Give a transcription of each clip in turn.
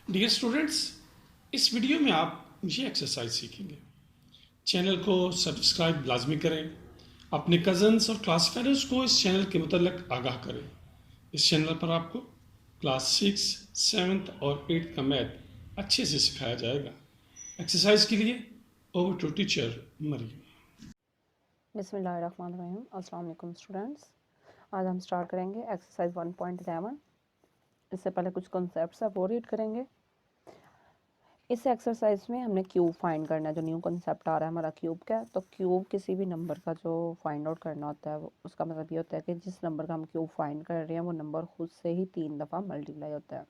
Dear students, इस video में आप ये एक्सरसाइज सीखेंगे। चैनल को सब्सक्राइब लाजमी करें। अपने कज़न्स और क्लास फेलोज़ को इस चैनल के मुतल्लिक आगाह करें। इस चैनल पर आपको क्लास 6, 7th और 8th का मैथ अच्छे से सिखाया जाएगा। एक्सरसाइज के लिए ओवर टू टीचर मरियम। बिस्मिल्लाहिर्रहमानिर्रहीम। अस्सलाम वालेकुम स्टूडेंट्स। आज हम स्टार्ट करेंगे एक्सरसाइज 1.11। इससे पहले कुछ कॉन्सेप्ट्स है वो रीड करेंगे। इस एक्सरसाइज में हमने क्यूब फाइंड करना है। जो न्यू कॉन्सेप्ट आ रहा है हमारा क्यूब का, तो क्यूब किसी भी नंबर का जो फाइंड आउट करना होता है वो उसका मतलब ये होता है कि जिस नंबर का हम क्यूब फाइंड कर रहे हैं वो नंबर खुद से ही 3 दफ़ा मल्टीप्लाई होता है।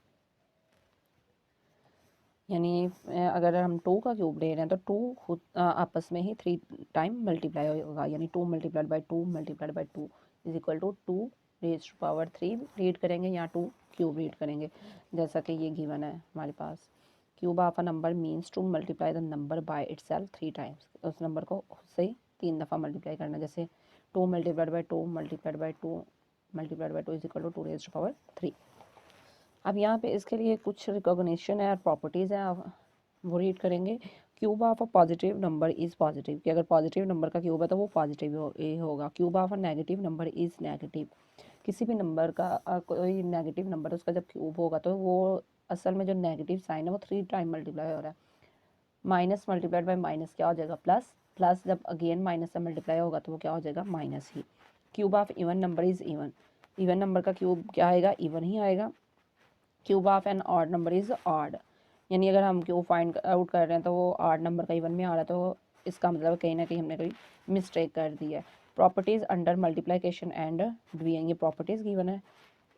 यानी अगर हम 2 का क्यूब ले रहे हैं तो 2 खुद आपस में ही 3 टाइम मल्टीप्लाई होगा। यानी 2 multiplied by 2 multiplied by 2 is equal to 2 raise to power 3 read करेंगे या 2 क्यूब रीड करेंगे, जैसा कि ये गिवन है हमारे पास। Cube of a number means to multiply the number by itself 3 times. उस नंबर को खुद से ही 3 दफ़ा मल्टीप्लाई करना। जैसे 2 multiplied by 2 multiplied by 2 multiplied by 2 is equal to 2 raise to power 3। अब यहाँ पे इसके लिए कुछ रिकॉग्निशन है और प्रॉपर्टीज़ हैं, आप वो रीड करेंगे। Cube of a positive number is positive, कि अगर पॉजिटिव नंबर का क्यूब है तो वो पॉजिटिव होगा। Cube of a negative number is negative, किसी भी नंबर का कोई नेगेटिव नंबर उसका जब क्यूब होगा तो वो असल में जो नेगेटिव साइन है वो 3 टाइम मल्टीप्लाई हो रहा है। माइनस मल्टीप्लाइड बाई माइनस क्या हो जाएगा प्लस, प्लस जब अगेन माइनस से मल्टीप्लाई होगा तो वो क्या हो जाएगा माइनस ही। Cube of even number is even, even number का क्यूब क्या आएगा इवन ही आएगा। Cube of an odd number is odd, यानी अगर हम क्यूब फाइंड आउट कर रहे हैं तो वो ऑड नंबर का इवन में आ रहा है तो इसका मतलब कहीं ना कहीं हमने कोई मिस्टेक कर दी है। Properties under multiplication and division, ये प्रॉपर्टीज़ गिवन है।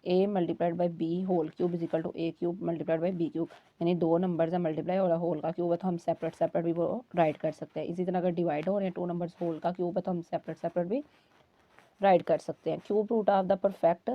A multiplied by b whole cube is equal to a cube multiplied by b cube, यानी 2 नंबर से मल्टीप्लाई हो रहा है होल का क्यूब है तो हम सेपरेट सेपरेट भी वो राइट कर सकते हैं। इसी तरह अगर डिवाइड हो रहे हैं 2 नंबर्स होल का क्यूब है तो हम सेपरेट सेपरेट भी राइट कर सकते हैं। Cube root of the perfect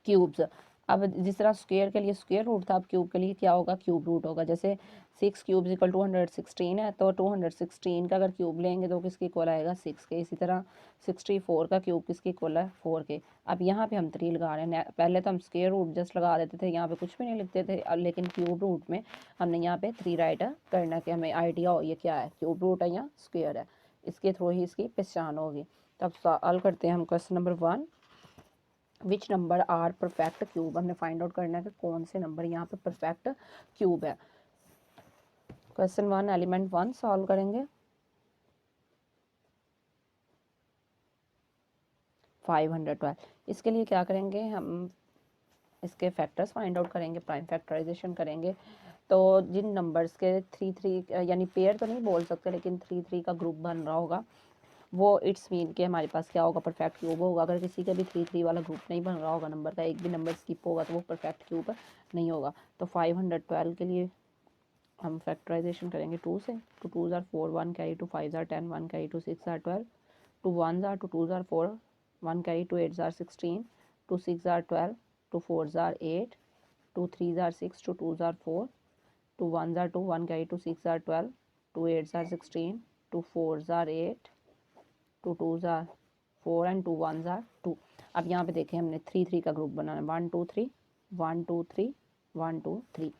cubes, अब जिस तरह स्क्वायर के लिए स्क्वायर रूट था, अब क्यूब के लिए क्या होगा क्यूब रूट होगा। जैसे 6 क्यूब इक्वल 216 है तो 216 का अगर क्यूब लेंगे तो किसके इक्वल आएगा 6 के। इसी तरह 64 का क्यूब किसके इक्वल है 4 के। अब यहाँ पे हम 3 लगा रहे हैं, पहले तो हम स्क्वायर रूट जस्ट लगा देते थे, यहाँ पे कुछ भी नहीं लिखते थे, लेकिन क्यूब रूट में हमने यहाँ पे 3 राइट करना कि हमें आइडिया हो ये क्या है क्यूब रूट है या स्क्वायर है, इसके थ्रू ही इसकी पहचान होगी। तो अब सवाल करते हैं हम question number 1, which number are perfect cube. हमने फाइंड आउट करना है कि कौन से नंबर यहाँ पे परफेक्ट क्यूब है। क्वेश्चन 1 एलिमेंट 1 सॉल्व करेंगे। 512, इसके लिए क्या करेंगे हम इसके फैक्टर्स फाइंड आउट करेंगे, प्राइम फैक्टराइजेशन करेंगे। तो जिन नंबर्स के 3 यानी पेयर तो नहीं बोल सकते लेकिन 3 का ग्रुप बन रहा होगा वो इट्स मीन के हमारे पास क्या होगा परफेक्ट क्यूब होगा। अगर किसी का भी 3 वाला ग्रुप नहीं बन रहा होगा नंबर का, एक भी नंबर स्किप होगा तो वो परफेक्ट क्यूब नहीं होगा। तो 512 के लिए हम फैक्टराइजेशन करेंगे 2 से। टू 2 ज़ार 4, 1 कैरी, टू 5 ज़ार 10, 1 कैरी, टू 6 ज़ार 12, टू 1 ज़ार, टू 2 ज़ार 4, 1 कैरी, टू 8 ज़ार 16, टू 6 ज़ार 12, टू 4 ज़ार 8, टू 3 ज़ार 6, टू 2 ज़ार 4, टू 1 ज़ार 2, 1 कैरी, टू 6 ज़ार 12, टू 8 ज़ार 16, टू 4 ज़ार 8, टू 2 ज़ार 4 एंड टू 1 ज़ार 2। अब यहाँ पे देखें हमने 3 का ग्रुप बनाना है, 1 2 3, 1 2 3, 1 2 3।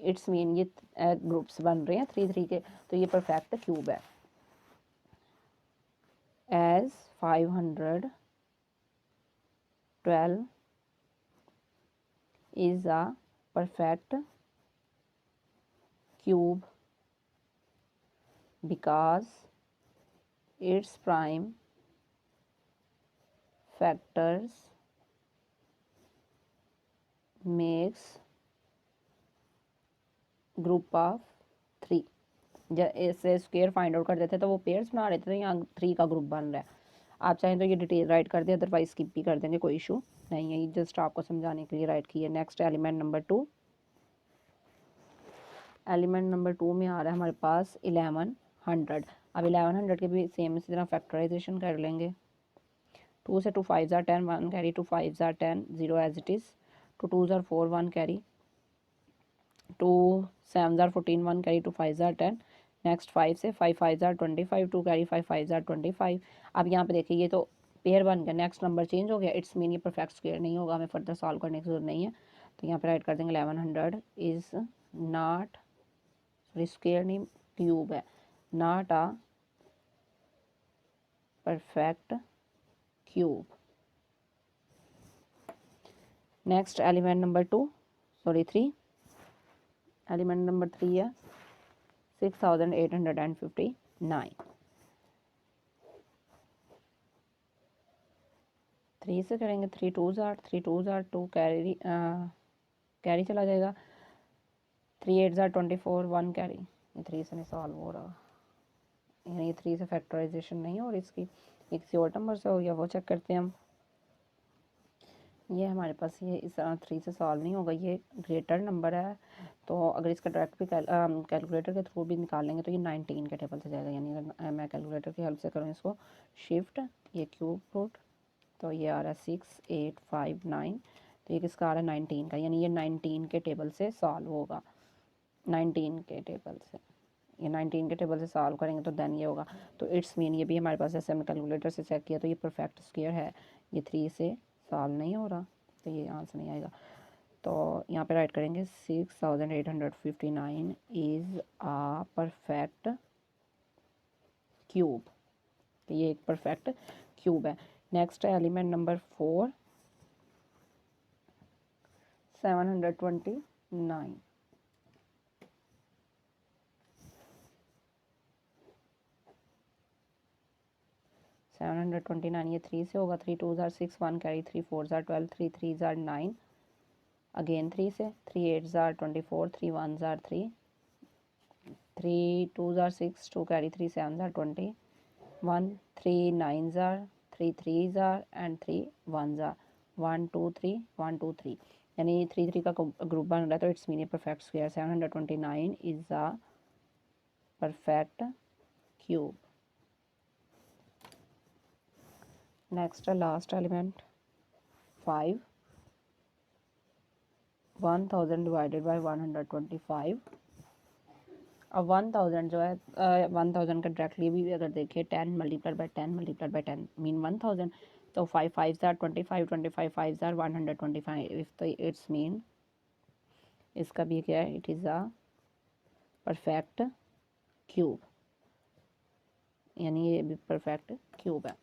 इट्स मीन ये ग्रुप्स बन रहे हैं 3 के, तो ये परफेक्ट क्यूब है। As 512 is a perfect cube because its prime factors makes group of 3। जैसे स्क्वायर फाइंड आउट कर देते तो वो पेयर्स बना रहे थे, यहाँ 3 का ग्रुप बन रहा है। आप चाहें तो ये डिटेल राइट कर दें, अदरवाइज स्किप भी कर देंगे, कोई इशू नहीं है, ये जस्ट आपको समझाने के लिए राइट की है। Next element number 2, element number 2 में आ रहा है हमारे पास 1100। अब 1100 के भी सेम इसी तरह फैक्टराइजेशन कर लेंगे। 2 से 2 5 ज़ार 10, 1 कैरी, टू 5 ज़ार 10, 0 एज इट इज़, टू 2 ज़ार 4, 1 कैरी, टू 7 ज़ार 14, 1 कैरी, टू 5 ज़ार 10। नेक्स्ट 5 से 5 5 ज़ार 25, 2 कैरी, 5 5 ज़ार 25। अब यहाँ पे देखिए ये तो पेयर बन गया, नेक्स्ट नंबर चेंज हो गया, इट्स मीन ये परफेक्ट स्क्वायर नहीं होगा, हमें फर्दर सॉल्व करने की जरूरत नहीं है। तो यहाँ पे राइट कर देंगे 1100 इज़ नॉट, सॉरी स्क्वायर नहीं क्यूब है, not a perfect cube. Next element number 2, sorry 3, element number 3 है 6859। 3 से करेंगे, 3 2s are 3 2s are 2, carry चला जाएगा, 3 8s आर 24, 1 कैरी। ये 3 से नहीं सॉल्व हो रहा, यानी ये 3 से फैक्टराइजेशन नहीं हो रही इसकी, ये किसी और नंबर से हो गया, वो चेक करते हैं हम। ये हमारे पास ये इस 3 से सॉल्व नहीं होगा, ये ग्रेटर नंबर है, तो अगर इसका डायरेक्ट भी कैलकुलेटर के थ्रू भी निकाल लेंगे तो ये 19 के टेबल से जाएगा। यानी अगर मैं कैलकुलेटर की हेल्प से करूँ इसको शिफ्ट, ये क्यूब रूट, तो ये आ रहा है 6859, तो ये किसका आ रहा है 19 का, यानी ये 19 के टेबल से सॉल्व होगा। 19 के टेबल से, ये 19 के टेबल से सॉल्व करेंगे तो देन ये होगा। तो इट्स मीन ये भी हमारे पास ऐसे हमने कैलकुलेटर से चेक किया तो ये परफेक्ट स्क्वायर है, ये 3 से सॉल्व नहीं हो रहा, तो ये आंसर नहीं आएगा। तो यहाँ पे राइट करेंगे 6859 इज़ आ परफेक्ट क्यूब, तो ये एक परफेक्ट क्यूब है। नेक्स्ट है एलिमेंट नंबर 4 729। 729 ये 3 से होगा, 3 2s are 6, 1 carry, 3 4s are 12, 3 3s are 9, again 3 से, 3 8s are 24, 3 1s are 3, 3 2s are 6, 2 carry, 3 7s are 20, 1 3 9s are 3 3s are and 3 1s are 1 2 3 1 2 3, यानी 3 3 का ग्रुप बन रहा है, तो it's mean perfect square. 729 is a perfect cube. Next last element 5, 1000 divided by 125। अब 1000 जो है 1000 का डायरेक्टली भी अगर देखें 10 multiplied by 10 multiplied by 10 mean 1000, तो 5 5s आर 25, 25 5s आर 125, तो इट्स मीन इसका भी क्या है, it is a perfect cube, यानी ये भी परफेक्ट क्यूब है।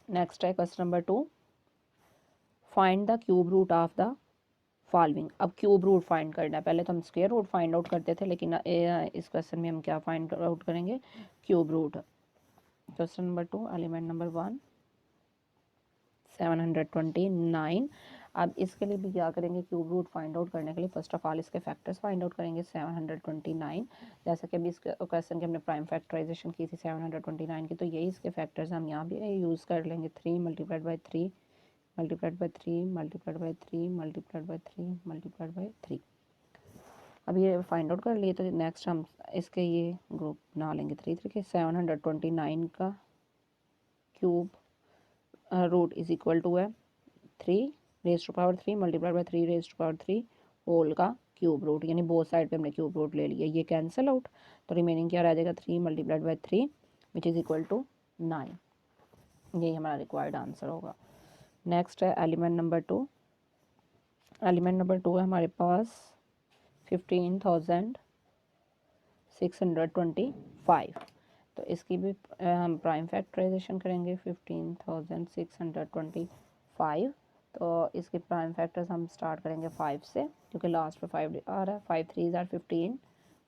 नेक्स्ट है question number 2, find the cube root of the following. अब क्यूब रूट फाइंड करना है, पहले तो हम स्क्वायर रूट फाइंड आउट करते थे, लेकिन इस क्वेश्चन में हम क्या फाइंड आउट करेंगे, cube root. Question number 2 element number 1 729। अब इसके लिए भी क्या करेंगे, क्यूब रूट फाइंड आउट करने के लिए फर्स्ट ऑफ ऑल इसके फैक्टर्स फाइंड आउट करेंगे। 729 जैसे कि अभी इस क्वेश्चन की हमने प्राइम फैक्टराइजेशन की थी 729 की, तो यही इसके फैक्टर्स हम यहाँ भी यूज़ कर लेंगे। 3 multiplied by 3 multiplied by 3 multiplied by 3 multiplied by 3 multiplied by 3। अब ये फाइंड आउट कर लिए, तो नेक्स्ट हम इसके ये ग्रुप बना लेंगे 3 3 के। 729 का cube root is equal to है 3 raise to power 3 multiplied by 3 raise to power 3 whole का क्यूब रूट, यानी बोथ साइड पे हमने क्यूब रूट ले लिया, ये कैंसिल आउट, तो रिमेनिंग क्या रह जाएगा 3 multiplied by 3 which is equal to 9। यही हमारा रिक्वायर्ड आंसर होगा। नेक्स्ट है एलिमेंट नंबर 2। एलिमेंट नंबर 2 है हमारे पास 15,625, तो इसकी भी हम प्राइम फैक्टराइजेशन करेंगे। 15,625, तो इसके प्राइम फैक्टर्स हम स्टार्ट करेंगे 5 से, क्योंकि लास्ट पे 5 आ रहा है। 5 3s are 15,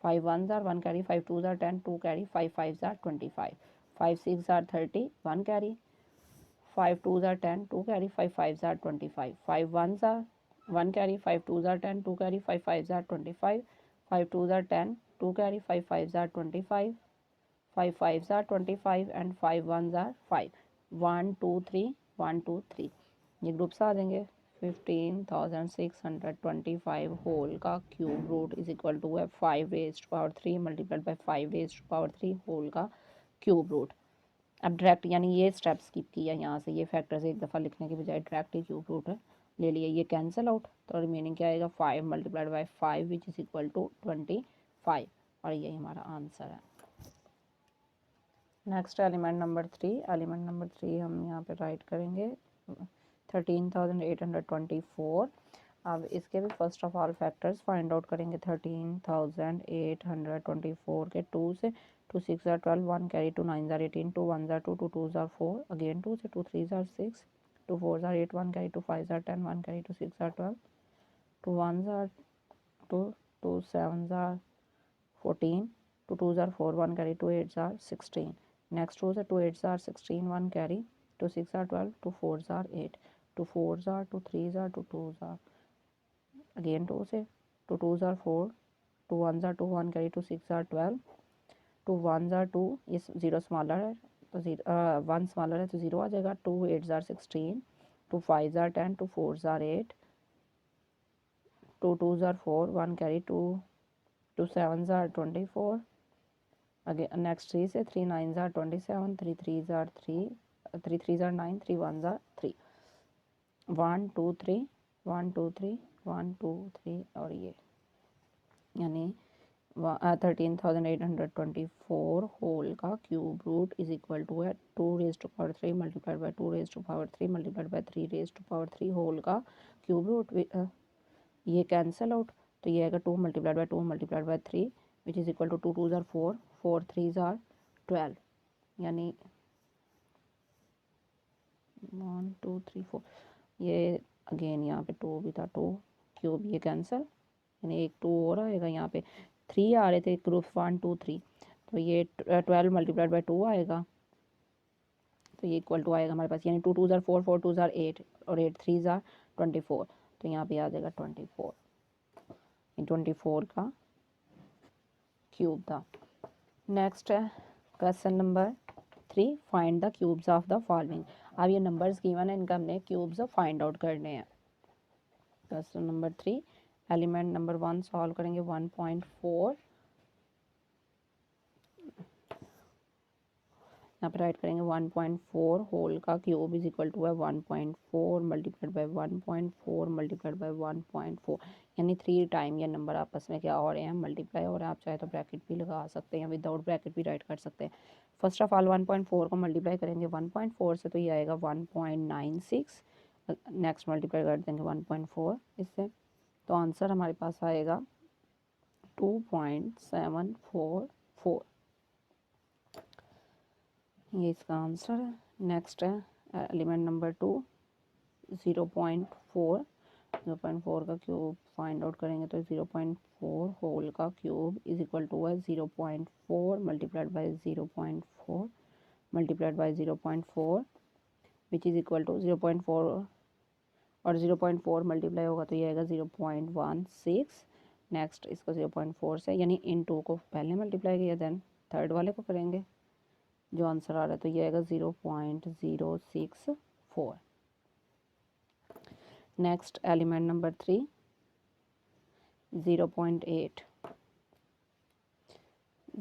5 1s are 1 carry, 5 2s are 10 2 carry, 5 5s are 25, 5 6 are 30 1 carry, 5 2s are 10 2 carry, 5 5s are 25, 5 1s are 1 carry, 5 2s are 10 2 carry, 5 5s are 25, 5 2s are 10 2 carry, 5 5s are 25, 5 5s are 25 and 5 1s are 5, 1 2 3 1 2 3, ये groups आ जाएंगे। 15,625 whole का cube root is equal to है 5 raise to power 3 multiplied by 5 raise to power 3 whole का cube root. अब direct यानी ये step skip किया, यहाँ से ये फैक्टर्स एक दफ़ा लिखने के बजाय डायरेक्ट ही क्यूब रूट ले लिया, ये कैंसिल आउट, तो रिमेनिंग क्या आएगा 5 multiplied by 5 which is equal to 25, और यही हमारा आंसर है। Next element number 3। Element number 3 हम यहाँ पे राइट करेंगे 13,824। अब इसके भी first of all factors find out करेंगे। 13,824 के 2 से 2 6 are 12, 1 carry, 2 9 are 18, 2 1 are 2, 2 2 are 4, again 2 से 2 3 are 6, 2 4 are 8, 1 carry, 2 5 are 10, 1 carry, 2 6 are 12, 2 1 are 2, 2 7 are 14, 2 2 are 4, 1 carry, 2 8 are 16. Next row से 2 8 are 16, 1 carry, 2 6 are 12, 2 4 are 8, 2 4 are 2 3 are 2 2 are, again 2 से 2 2 are 4, 2 1 are 2, 1 carry, 2 6 are 12, 2 1 are 2, ये 0 smaller है तो 1 smaller है तो 0 आ जाएगा, 2 8 are 16, 2 5 are 10, 2 4 are 8, 2 2 are 4, 1 carry, 2 7 are 24, again next 3 से 3 9 are 27, 3 3 are 3, 3 3 are 9, 3 1 are 3, 1 2 3 1 2 3 1 2 3 और ये यानी 13,824 होल का cube root is equal to है 2 raise to power 3 multiplied by 2 raise to power 3 multiplied by 3 raise to power 3 whole का cube root. ये cancel out तो ये आएगा 2 multiplied by 2 multiplied by 3 which is equal to 2 2 जार 4, 4 3 जार 12, यानी 1 2 3 4, ये अगेन यहाँ पे 2 भी था, 2 क्यूब ये कैंसिल, यानी एक 2 और आएगा, यहाँ पे 3 आ रहे थे ग्रुप 1 2 3, तो ये 12 मल्टीप्लाइड बाई 2 आएगा, तो ये इक्वल टू आएगा हमारे पास, यानी 2 2 जार 4, 4 2 जार 8 और 8 3 जार 24, तो यहाँ पे आ जाएगा 24, 24 का क्यूब था। नेक्स्ट है question number 3, find the cubes of the following. अब ये नंबर्स गिवन है, इनका हमने क्यूब्स फाइंड आउट करने हैं। Question number 3, element number 1 solve करेंगे 1.4, यहाँ पर राइट करेंगे 1.4 होल का क्यूब इज इक्वल टू है 1.4 मल्टीप्लाइड बाई 1.4 मल्टीप्लाइड बाई 1.4, यानी 3 टाइम ये नंबर आपस में क्या हो रहे हैं, मल्टीप्लाई हो रहे हैं। आप चाहे तो ब्रैकेट भी लगा सकते हैं, विदाउट ब्रैकेट भी राइट कर सकते हैं। फर्स्ट ऑफ ऑल 1.4 को मल्टीप्लाई करेंगे 1.4 से तो ये आएगा 1.96, नेक्स्ट मल्टीप्लाई कर देंगे 1.4 इससे, तो आंसर हमारे पास आएगा 2.744, ये इसका आंसर है। नेक्स्ट है एलिमेंट नंबर 2 0.4, 0.4 का क्यूब फाइंड आउट करेंगे तो 0.4 होल का क्यूब इज इक्वल टू है 0.4 multiplied by 0.4 multiplied by 0.4 which is equal to 0.4 और 0.4 मल्टीप्लाई होगा तो ये आएगा 0.16। नेक्स्ट इसको 0.4 से यानी इन 2 को पहले मल्टीप्लाई किया, देन थर्ड वाले को करेंगे, जो आंसर आ रहा है तो ये आएगा 0.064। नेक्स्ट एलिमेंट नंबर 3 0.8,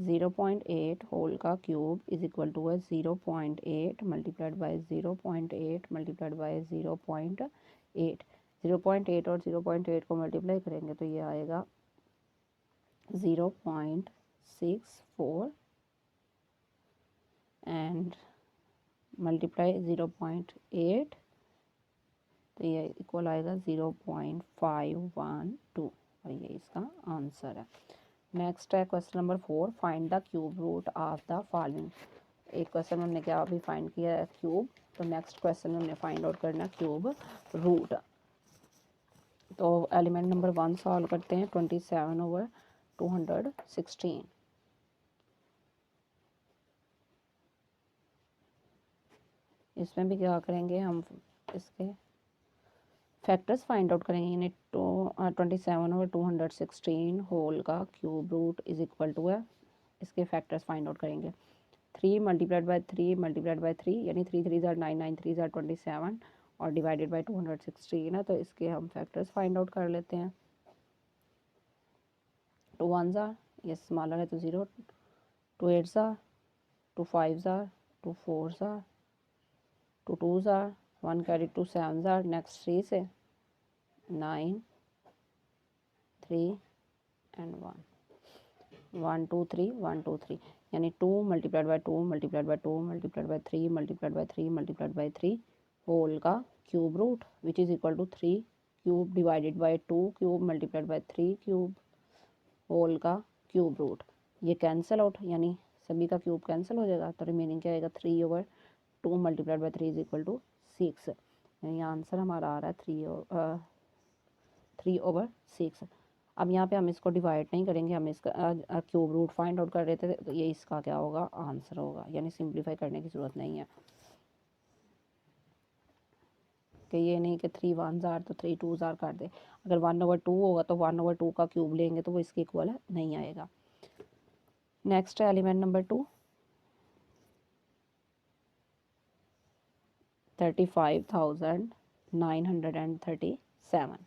0.8 होल का क्यूब इज इक्वल टू है 0.8 मल्टीप्लाइड बाई 0.8 मल्टीप्लाइड बाई 0.8, 0.8 और 0.8 को मल्टीप्लाई करेंगे तो ये आएगा 0.64 एंड मल्टीप्लाई 0.8 तो ये इक्वल आएगा 0.512 और ये इसका आंसर है। नेक्स्ट है question number 4, find the cube root of the following. एक क्वेश्चन हमने क्या अभी फाइंड किया है क्यूब, तो नेक्स्ट क्वेश्चन हमने फाइंड आउट करना क्यूब रूट। तो एलिमेंट नंबर 1 सॉल्व करते हैं 27/216, इसमें भी क्या करेंगे हम, इसके फैक्टर्स फाइंड आउट करेंगे, यानी 27/216 होल का cube root is equal to है, इसके फैक्टर्स फाइंड आउट करेंगे 3 मल्टीप्लाइड बाई 3 मल्टीप्लाइड बाई 3, यानी 3 3 जार 9, 9 3 जार 27 और डिवाइडेड बाई 216 है, तो इसके हम फैक्टर्स फाइंड आउट कर लेते हैं। 2 1 जार ये स्मॉलर है तो 0, 2 8 जार 2 5 जार 2 4 जार 2 2 जार 1 कैरी 2 7 जार, नेक्स्ट 3 से 9 3 एंड 1 1 2 3 1 2 3, यानी 2 multiplied by 2 multiplied by 2 multiplied by 3 multiplied by 3 multiplied by 3 whole का cube root which is equal to 3 cube divided by 2 cube multiplied by 3 cube whole का cube root. ये cancel out, यानी सभी का cube cancel हो जाएगा, तो remaining क्या आएगा 3/2 multiplied by 3 is equal to 6। यानी आंसर हमारा आ रहा है 3/6। अब यहाँ पे हम इसको डिवाइड नहीं करेंगे, हम इसका क्यूब रूट फाइंड आउट कर रहे थे, तो ये इसका क्या होगा आंसर होगा, यानी सिंप्लीफाई करने की ज़रूरत नहीं है कि ये नहीं कि 3 1 जार तो 3 2 जार कर दे। अगर 1/2 होगा तो 1/2 का क्यूब लेंगे तो वो इसके इक्वल नहीं आएगा। नेक्स्ट है element number 2, 35,937।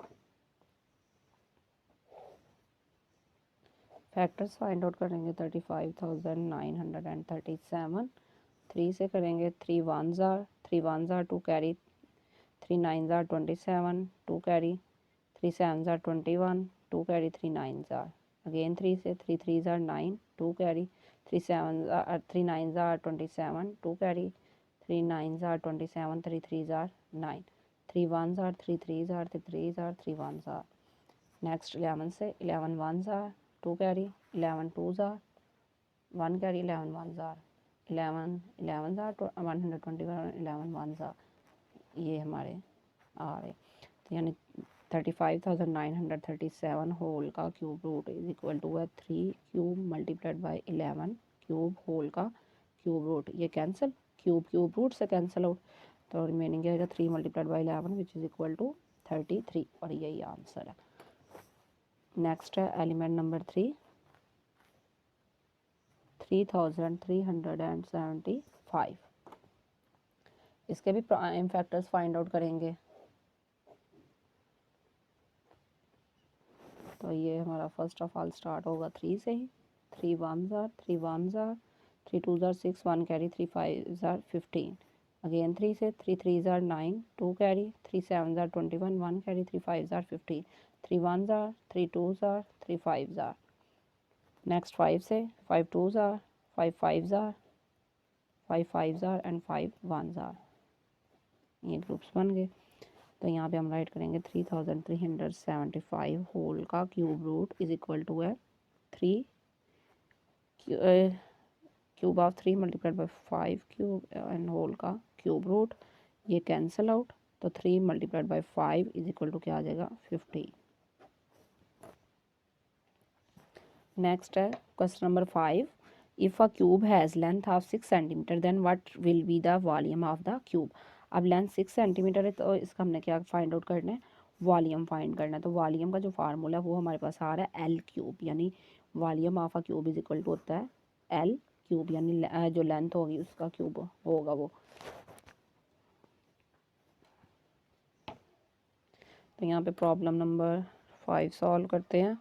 Factors find out करेंगे 35,937। 3 से करेंगे 3 1 जार 2 कैरी, 3 9 जार 27 2 कैरी, 3 7 जार 21 2 कैरी, 3 9 जार अगेन 3 से 3 3 जार 9 2 कैरी, 3 9 जार 27 2 कैरी, 3 9 जार 27 3 3 जार 9, 3 1 जार 3 3 जार 3 जार 3 1 जार। नेक्स्ट 11 से 11 1 जार 2 कैरी, 11 2 जार 1 कैरी, 11 1 जार 11 जार 121 11 1 जार, ये हमारे आ रहे। तो यानी 35,937 होल का cube root is equal to है 3 cube multiplied by 11 cube whole का क्यूब रूट। ये कैंसिल, क्यूब रूट से कैंसिल आउट, तो रिमेनिंग आएगा 3 multiplied by 11 which is equal to 33, और यही आंसर है। नेक्स्ट है एलिमेंट नंबर 3, 3,375। इसके भी प्राइम फैक्टर्स फाइंड आउट करेंगे। तो ये हमारा फर्स्ट ऑफ ऑल स्टार्ट होगा 3 से ही, 3 1 जार 3 1 जार 3 2 जार 6 1 कैरी, 3 5 जार 15 अगेन 3 से 3 3 जार 9 2 कैरी, 3 7 जार 21 1 कैरी, 3 5 जार 15, 3 1 जार 3 2 जार 3 5 जार। नेक्स्ट 5 से 5 2 जार 5 5 जार 5 5 जार एंड 5 1 जार, ये ग्रुप्स बन गए। तो यहाँ पे हम राइट करेंगे 3,375 होल का cube root is equal to है 3 cube of 3 multiplied by 5 cube and whole का क्यूब रूट। ये कैंसिल आउट, तो 3 multiplied by 5 is equal to क्या आ जाएगा 50। नेक्स्ट है question number 5, if a cube has length of 6 centimetre then what will be the volume of the cube. अब length 6 centimetre है, तो इसका हमने क्या फाइंड आउट करना है, वॉल्यूम फाइंड करना है। तो वॉल्यूम का जो फार्मूला है वो हमारे पास आ रहा है एल क्यूब, यानी volume of a cube is equal to होता है एल क्यूब, यानी जो लेंथ होगी उसका क्यूब होगा वो। तो यहाँ पे प्रॉब्लम नंबर 5 सॉल्व करते हैं।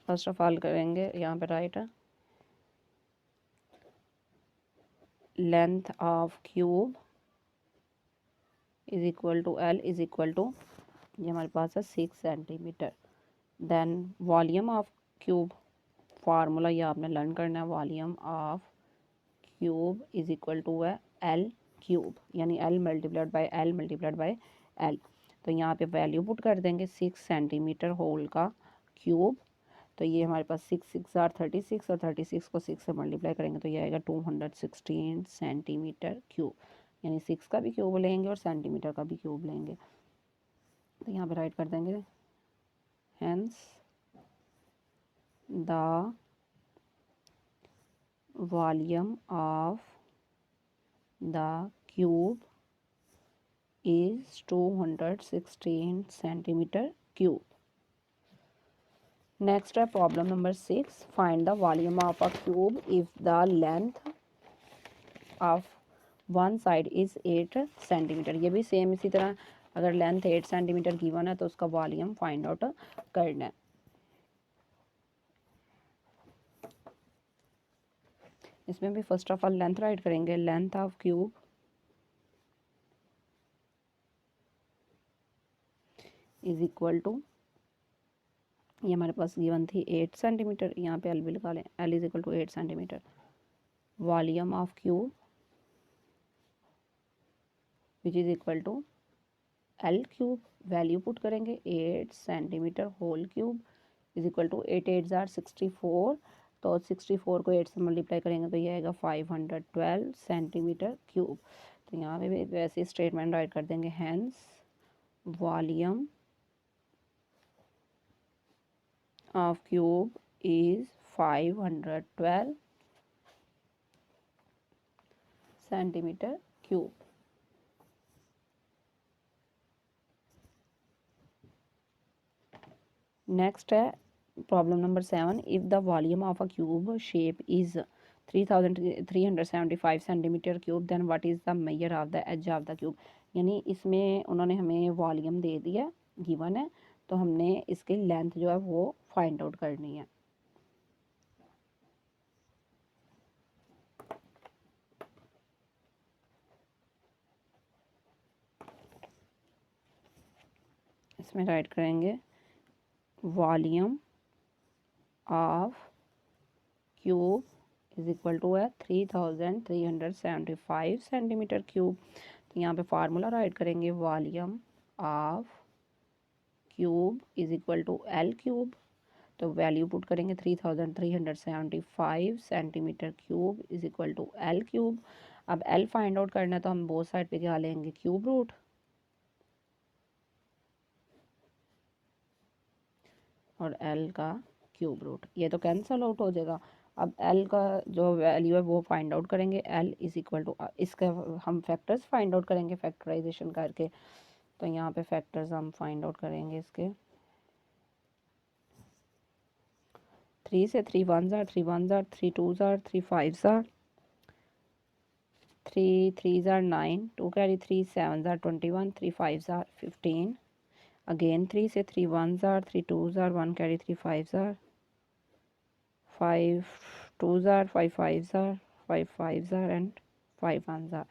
फर्स्ट ऑफ ऑल करेंगे यहाँ पे राइट है length of cube is equal to L is equal to, ये हमारे पास है 6 centimetre. Then volume of cube formula ये आपने लर्न करना है, volume of cube is equal to है एल क्यूब, यानी एल मल्टीप्लाइड बाय एल। तो यहाँ पे वैल्यू पुट कर देंगे 6 सेंटीमीटर होल का क्यूब, तो ये हमारे पास 6 6 आर 36 और 36 को 6 से मल्टीप्लाई करेंगे तो ये आएगा 216 सेंटीमीटर क्यूब, यानी 6 का भी क्यूब लेंगे और सेंटीमीटर का भी क्यूब लेंगे। तो यहाँ पे राइट कर देंगे hence the volume of the cube is 216 centimeter cube. Next है problem number 6, find the volume of a cube if the length of one side is 8 centimeter। ये भी सेम इसी तरह, अगर लेंथ 8 सेंटीमीटर गिवन है तो उसका वॉल्यूम फाइंड आउट करना है। इसमें भी first of all length write करेंगे, length of cube is equal to, ये हमारे पास गिवन थी 8 सेंटीमीटर, यहाँ पे एल भी लगा लें, L is equal to 8 centimetre. Volume of cube which is equal to L cube, value put करेंगे 8 centimetre whole cube is equal to 8 8 जार 64, तो 64 को 8 से मल्टीप्लाई करेंगे तो ये आएगा 512 सेंटीमीटर क्यूब। तो यहाँ पे भी वैसे स्टेटमेंट राइट कर देंगे, hence volume of cube is 512 centimetre cube. Next है problem number 7, if the volume of a cube shape is 3375 centimetre cube then what is the measure of the edge of the cube. यानी इसमें उन्होंने हमें volume दे दिया, given है, तो हमने इसकी लेंथ जो है वो फाइंड आउट करनी है। इसमें राइट करेंगे volume of cube is equal to है 3375 सेंटीमीटर क्यूब। तो यहाँ पे फार्मूला राइट करेंगे volume of cube is equal to L cube, तो वैल्यू पुट करेंगे 3375 centimetre cube is equal to L cube. अब एल फाइंड आउट करना है तो हम बोथ साइड पे क्या लेंगे, क्यूब रूट, और एल का क्यूब रूट, ये तो कैंसल आउट हो जाएगा। अब एल का जो वैल्यू है वो फाइंड आउट करेंगे, एल इज इक्वल टू, इसका हम फैक्टर्स फाइंड आउट करेंगे फैक्टराइजेशन करके। तो यहाँ पे फैक्टर्स हम फाइंड आउट करेंगे इसके, 3 से 3 1 जार 3 1 जार 3 2 जार 3 5 जार 3 3 जार 9 2 कैरी 3 7 जार 21 3 5 जार 15 अगेन 3 से 3 1 जार 3 2 जार 1 कैरी 3 5 जार 5 2 जार 5 5 जार 5 5 जार एंड 5 1 जार।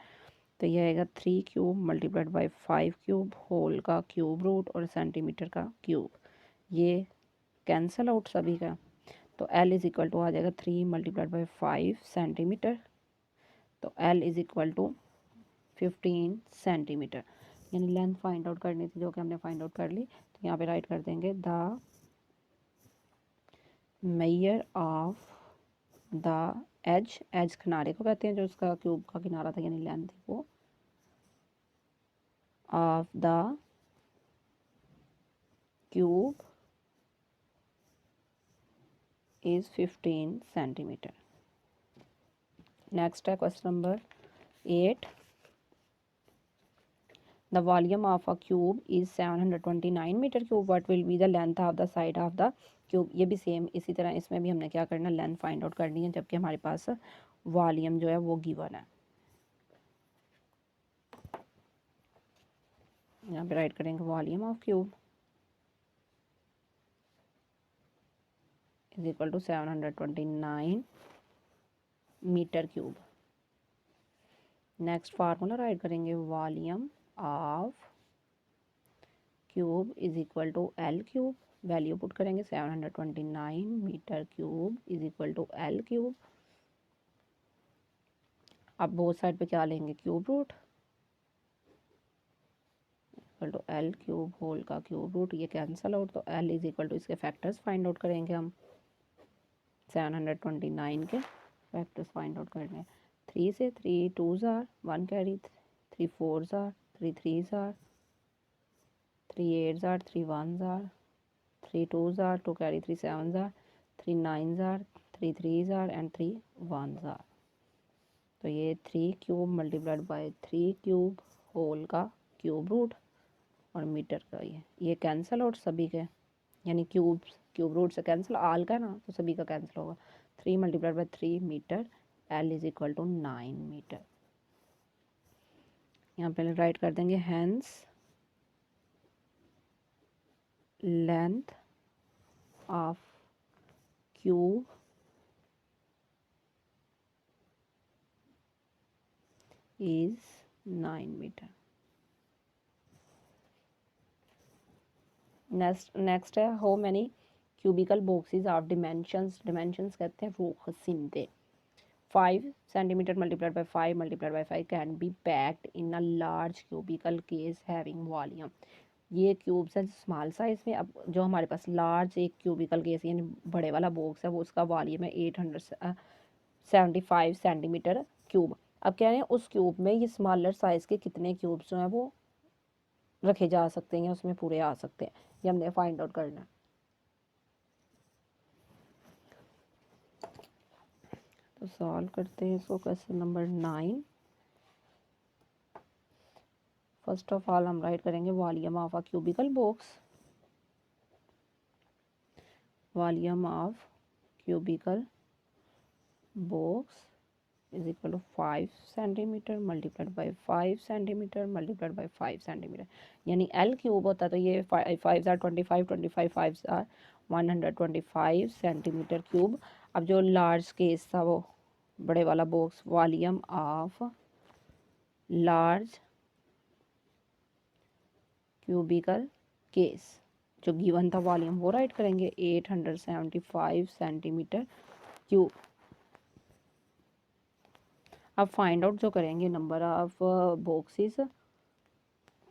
तो ये आएगा 3 cube multiplied by 5 cube whole का क्यूब रूट और सेंटीमीटर का क्यूब, ये कैंसल आउट सभी का। तो L इज इक्वल टू आ जाएगा 3 मल्टीप्लाइड बाई 5 सेंटीमीटर, तो L is equal to 15 centimetre. यानी लेंथ फाइंड आउट करनी थी जो कि हमने फाइंड आउट कर ली। तो यहाँ पे राइट कर देंगे the measure of the edge, edge किनारे को कहते हैं जो उसका क्यूब का किनारा था, यानी लेंथ थी वो, of the cube is 15 centimetre. Next है question number 8, the volume of a cube is 729 metre cube, what will be the length of the side of the cube. ये भी सेम इसी तरह इसमें भी हमने क्या करना, लेंथ फाइंड आउट करनी है, जबकि हमारे पास वॉल्यूम जो है वो गिवन है। यहाँ पे राइट करेंगे volume of cube is equal to 729 metre cube. Next formula write करेंगे volume of cube is equal to L cube, value put करेंगे 729 metre cube is equal to L cube. अब बोथ साइड पे क्या लेंगे, cube root, equal to L cube whole का cube root, ये cancel out, तो L is equal to इसके factors find out करेंगे हम, 729 के फैक्टर्स फाइंड आउट करने, 3 से 3 2 जार 1 कैरी 3 4 जार 3 3 जार 3 8 जार 3 1 जार 3 2 जार 2 कैरी 3 7 जार 3 9 जार 3 3 जार एंड 3 1 जार। तो ये 3 cube multiplied by 3 cube whole का क्यूब रूट और मीटर का ये कैंसल आउट सभी के, यानी क्यूब रूट से कैंसिल, आल का ना तो सभी का कैंसिल होगा। 3 multiplied by 3 metre, L is equal to 9 metre. यहाँ पहले राइट कर देंगे hence length of cube is 9 metre. Next है how many cubical boxes of dimensions, dimensions कहते हैं वो खसिंदे 5 centimeter multiplied by 5 multiplied by 5 can be packed in a large cubical case having volume. ये क्यूब्स हैं small size में। अब जो हमारे पास लार्ज एक क्यूबिकल केस यानी बड़े वाला बॉक्स है वो उसका वॉल्यूम है 875 सेंटीमीटर क्यूब। अब कह रहे हैं उस क्यूब में ये स्मॉलर साइज़ के कितने क्यूब्स जो हैं वो रखे जा सकते हैं या उसमें पूरे आ सकते हैं, ये हमने फाइंड आउट करना है। तो सॉल्व करते हैं इसको। Question number 9। First of all हम राइट करेंगे volume of a cubical box. Volume of cubical box is equal to 5 centimetre multiplied by 5 centimetre multiplied by 5 centimetre, यानी एल क्यूब होता है तो ये 5 आर 25, 25 5 आर 125 सेंटीमीटर क्यूब। अब जो large case था वो बड़े वाला box, volume of large cubical case जो गिवन था वॉल्यूम वो राइट करेंगे 875 सेंटीमीटर क्यूब। अब फाइंड आउट जो करेंगे नंबर ऑफ बॉक्सेस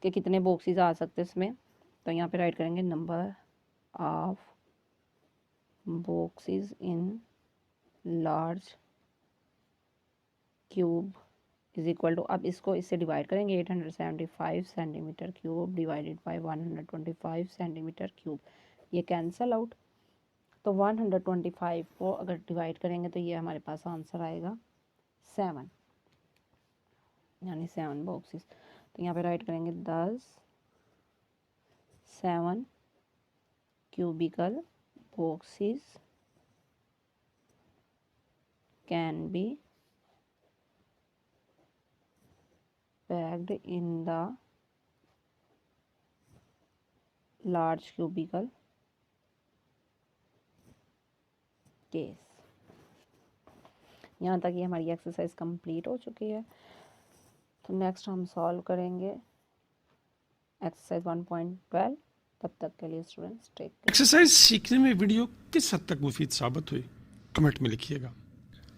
के कितने बॉक्सेस आ सकते हैं इसमें, तो यहाँ पे राइट करेंगे number of boxes in large cube is equal to, अब इसको इससे डिवाइड करेंगे 875 centimetre cube divided by 125 centimetre cube, ये कैंसल आउट। तो 125 को अगर डिवाइड करेंगे तो ये हमारे पास आंसर आएगा 7, यानी 7 बॉक्सेस। तो यहाँ पे राइट करेंगे 7 cubical boxes can be packed in the large cubicle case। यहाँ तक ये हमारी एक्सरसाइज कंप्लीट हो चुकी है। तो नेक्स्ट हम सॉल्व करेंगे एक्सरसाइज 1.12। तब तक के लिए स्टूडेंट्स टेक केयर। एक्सरसाइज सीखने में वीडियो किस हद तक मुफीद साबित हुई कमेंट में लिखिएगा।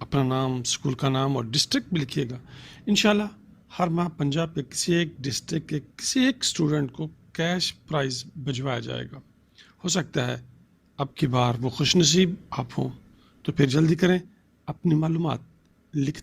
अपना नाम, स्कूल का नाम और डिस्ट्रिक्ट भी लिखिएगा। इंशाल्लाह हर माह पंजाब के किसी एक डिस्ट्रिक्ट के किसी एक स्टूडेंट को कैश प्राइज़ भिजवाया जाएगा। हो सकता है अब की बार वो खुशनसीब आप हों, तो फिर जल्दी करें, अपनी मालूमात लिख